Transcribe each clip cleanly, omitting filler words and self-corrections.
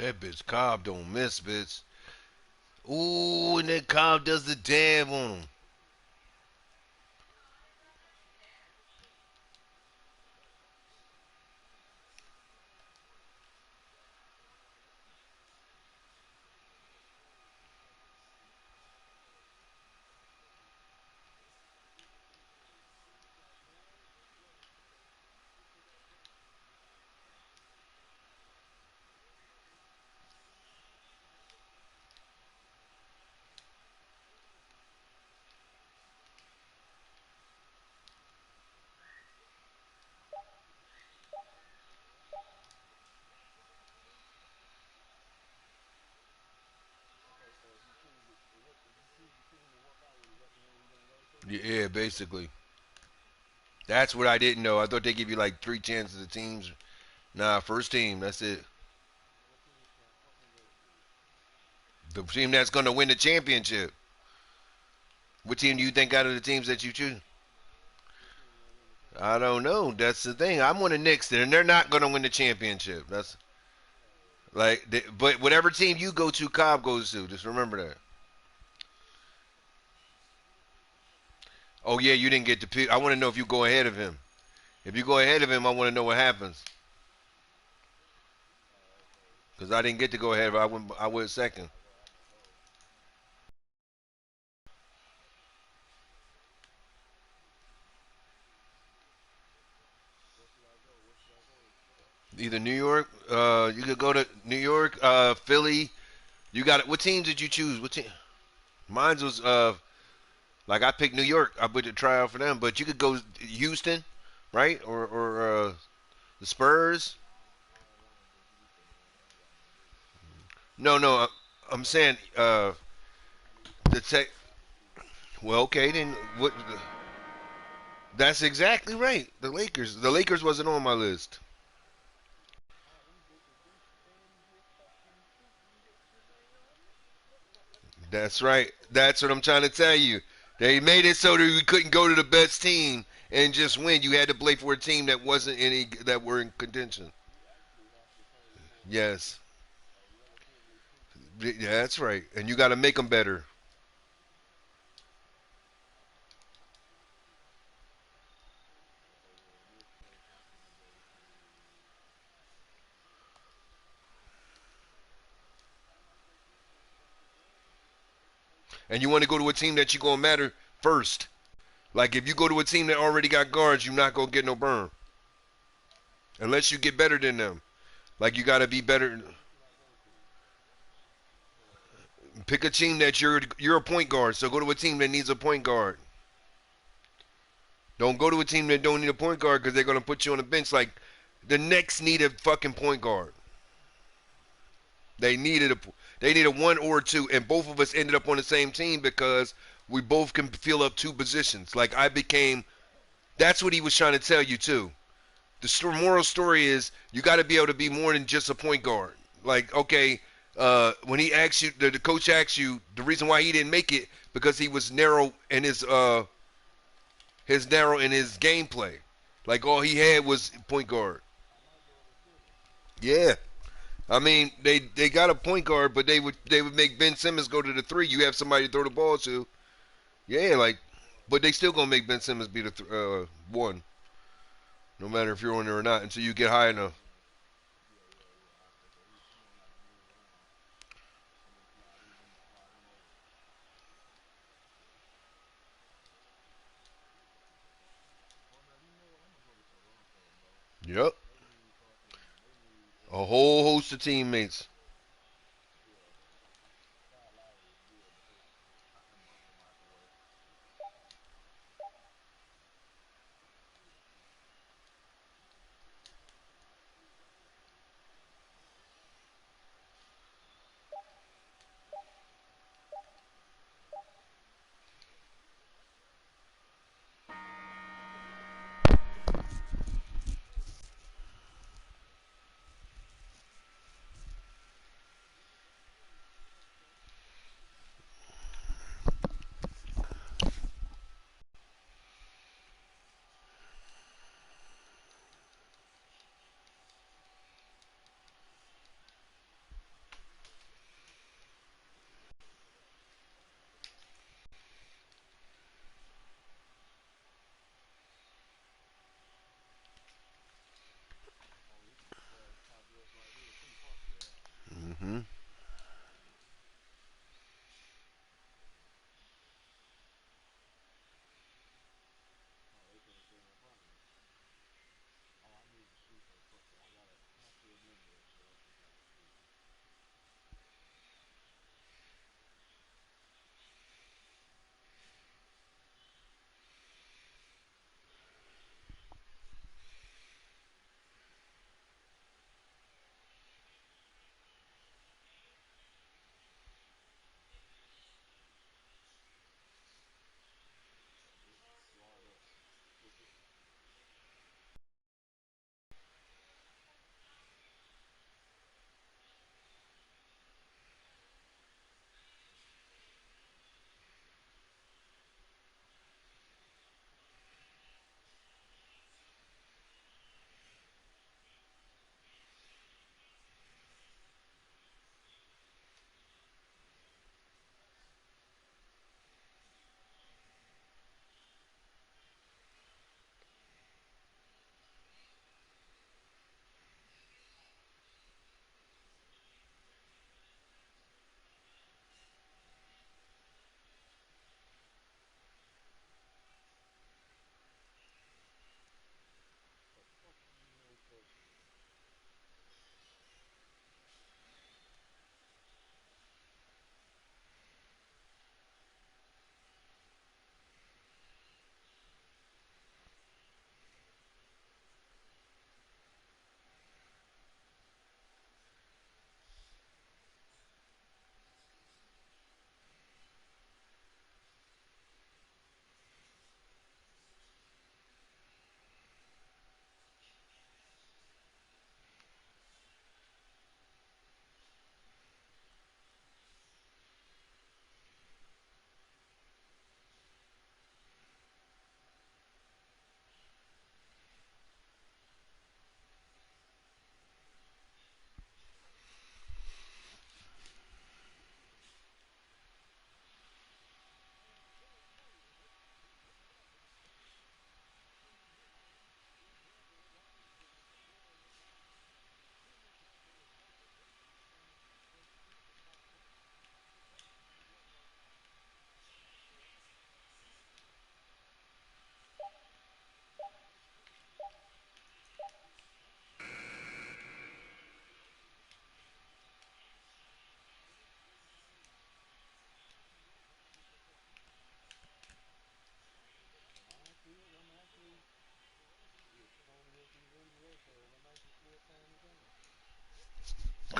That bitch Cobb don't miss, bitch. Ooh, and then Cobb does the dab on him. Yeah, basically. That's what I didn't know. I thought they give you like three chances of teams. Nah, first team. That's it. The team that's going to win the championship. What team do you think out of the teams that you choose? I don't know. That's the thing. I'm on the Knicks, and they're not going to win the championship. That's like, but whatever team you go to, Cobb goes to. Just remember that. Oh yeah, you didn't get to pick. I want to know if you go ahead of him. If you go ahead of him, I want to know what happens. Because I didn't get to go ahead. I went. I went second. Either New York. You could go to New York. Philly. You got it. What team did you choose? What team? Mine was like I picked New York. I put the tryout for them. But you could go Houston, right? Or the Spurs. No, no. I'm saying the tech. Well, okay, then what? That's exactly right. The Lakers. The Lakers wasn't on my list. That's right. That's what I'm trying to tell you. They made it so that we couldn't go to the best team and just win. You had to play for a team that wasn't any that were in contention. Yes, yeah, that's right. And you got to make them better. And you want to go to a team that you gonna matter first. Like if you go to a team that already got guards, you're not gonna get no burn unless you get better than them. Like you got to be better. Pick a team that you're a point guard. So go to a team that needs a point guard. Don't go to a team that don't need a point guard because they're gonna put you on the bench. Like the Knicks need a fucking point guard. They needed a they needed one or two, and both of us ended up on the same team because we both can fill up two positions. Like I became. That's what he was trying to tell you too. The moral story is you got to be able to be more than just a point guard. Like okay, when he asks you, the coach asks you the reason why he didn't make it because he was narrow in his narrow in his gameplay. Like all he had was point guard. Yeah. I mean, they got a point guard, but they would make Ben Simmons go to the three. You have somebody to throw the ball to. Yeah, like, but they still gonna make Ben Simmons be the one, no matter if you're on there or not, until you get high enough. Yep, a whole host of teammates.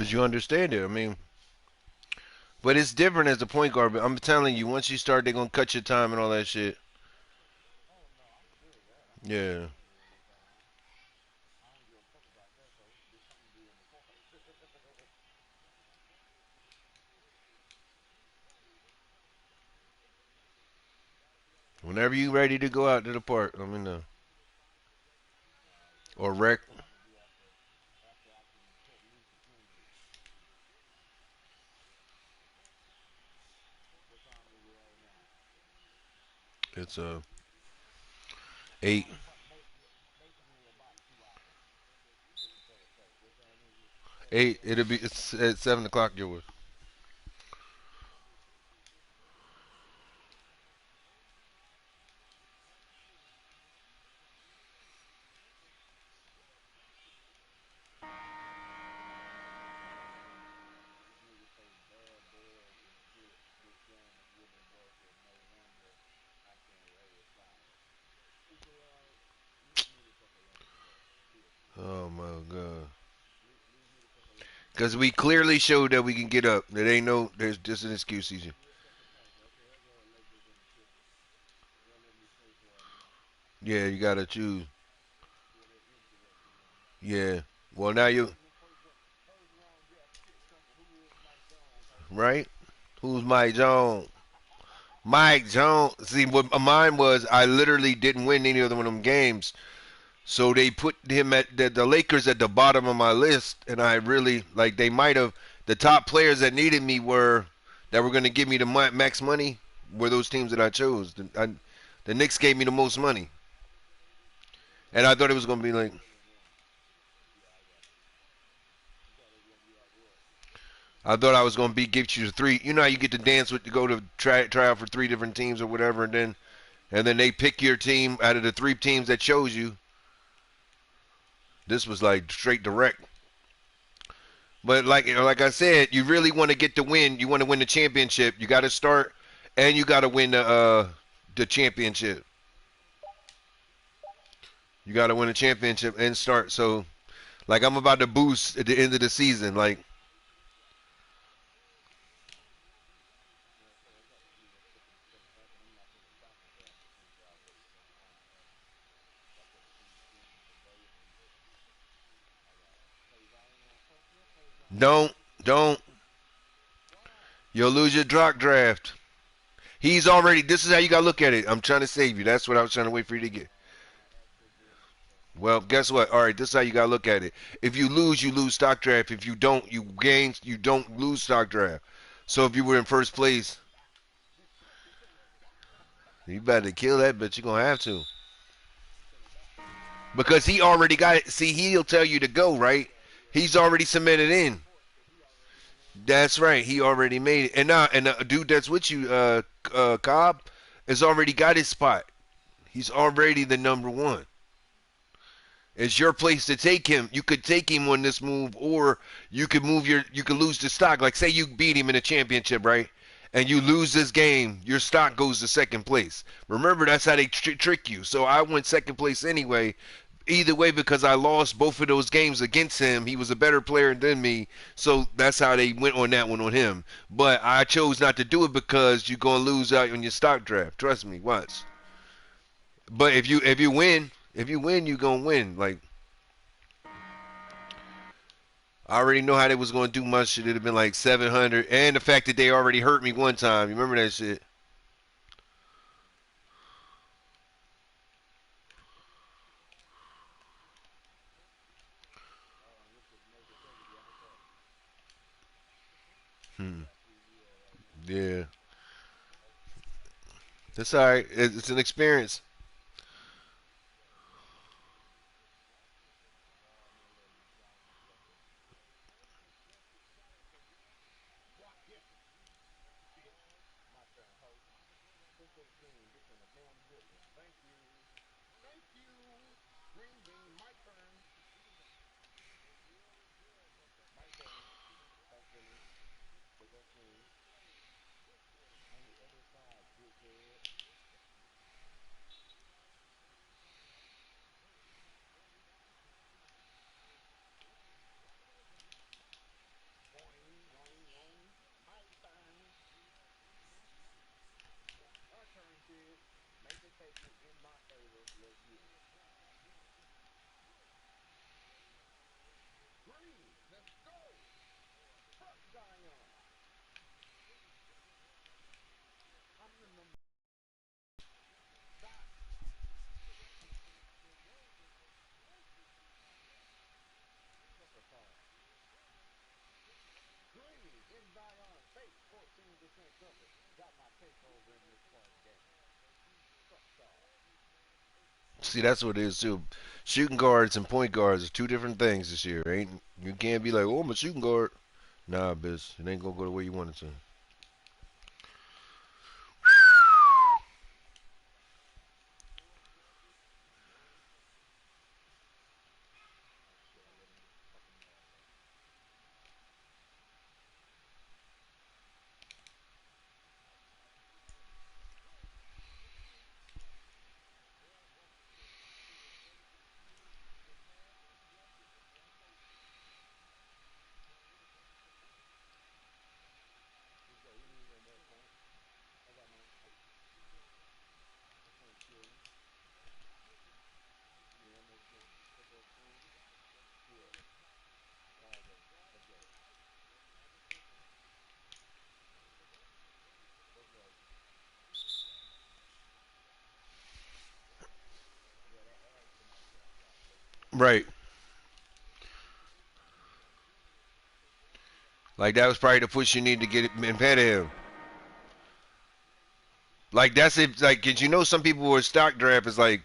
Cause you understand it. I mean, but it's different as a point guard. But I'm telling you, once you start, they're gonna cut your time and all that shit. Yeah. Whenever you ready to go out to the park, let me know. Or rec. It's 8. 8. It'll be it's at 7 o'clock. Yours. Oh my god. Because we clearly showed that we can get up. There ain't no. There's just an excuse, CJ. Yeah, you gotta choose. Yeah. Well, now you right. Who's Mike Jones? Mike Jones. See, what mine was, I literally didn't win any of one of them games. So they put him at the Lakers at the bottom of my list, and I really like they might have the top players that needed me were that were going to give me the max money were those teams that I chose. The Knicks gave me the most money, and I thought it was going to be like I thought I was going to be give you the three. You know how you get to dance with to go to try out for three different teams or whatever, and then they pick your team out of the three teams that chose you. This was like straight direct. But like I said, you really want to get the win. You want to win the championship. You got to start, and you got to win the championship. You got to win the championship and start. So like I'm about to boost at the end of the season. Like don't don't you'll lose your drop draft. He's already. This is how you got to look at it. I'm trying to save you. That's what I was trying to wait for you to get. Well, guess what? All right, this is how you got to look at it. If you lose stock draft. If you don't, you gain. You don't lose stock draft. So if you were in first place, you better kill that bitch. You're gonna have to. Because he already got it. See, he'll tell you to go, right? He's already submitted in. That's right. He already made it. And now, and the dude that's with you, Cobb, has already got his spot. He's already the number one. It's your place to take him. You could take him on this move, or you could lose the stock. Like say you beat him in a championship, right? And you lose this game, your stock goes to second place. Remember, that's how they trick you. So I went second place anyway. Either way, because I lost both of those games against him, he was a better player than me. So that's how they went on that one on him. But I chose not to do it because you're gonna lose out on your stock draft. Trust me, once. But if you win, you gonna win. Like I already know how they was gonna do my shit. It'd have been like 700, and the fact that they already hurt me one time. You remember that shit? Hmm. Yeah, that's all right. It's an experience. See, that's what it is too. Shooting guards and point guards are two different things this year. Ain't you can't be like, oh, I'm a shooting guard. Nah, bitch, it ain't gonna go the way you want it to. Right. Like that was probably the push you need to get it ahead of him. Like that's it. Like, cause you know some people were stock draft is like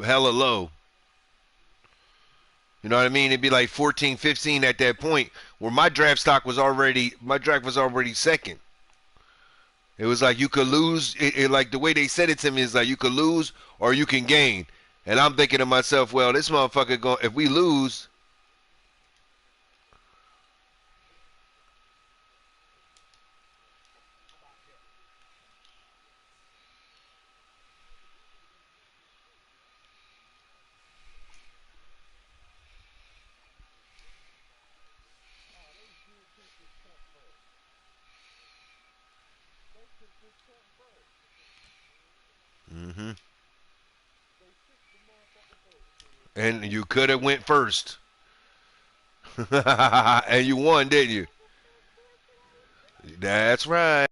hella low. You know what I mean? It'd be like 14, 15 at that point where my draft was already second. It was like you could lose. Like the way they said it to me is like you could lose or you can gain. And I'm thinking to myself, well, this motherfucker going if we lose, hmm and you could have went first, and you won, didn't you? That's right.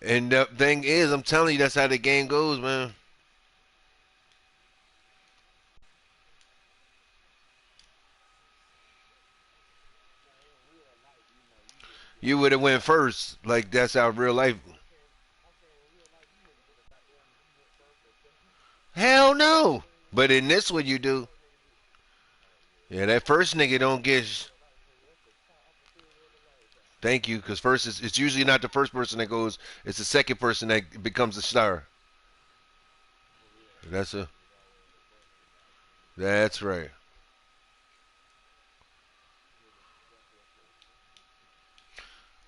And the thing is, I'm telling you, that's how the game goes, man. You would have went first. Like that's how real life. Hell no. But in this one, you do. Yeah, that first nigga don't get. Thank you, because first it's usually not the first person that goes. It's the second person that becomes a star. That's a. That's right.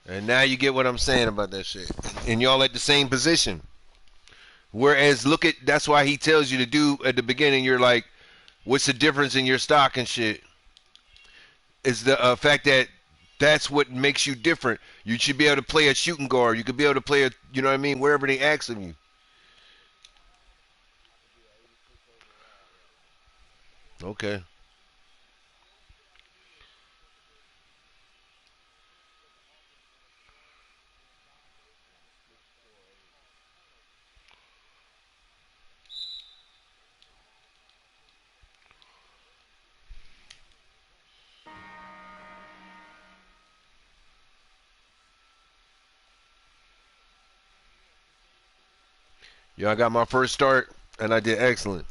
And now you get what I'm saying about that shit. And y'all at the same position. Whereas look at that's why he tells you to do at the beginning. You're like, what's the difference in your stock and shit? Is the fact that that's what makes you different. You should be able to play a shooting guard. You could be able to play a, you know what I mean, wherever they ask of you. Okay. Yeah, I got my first start and I did excellent.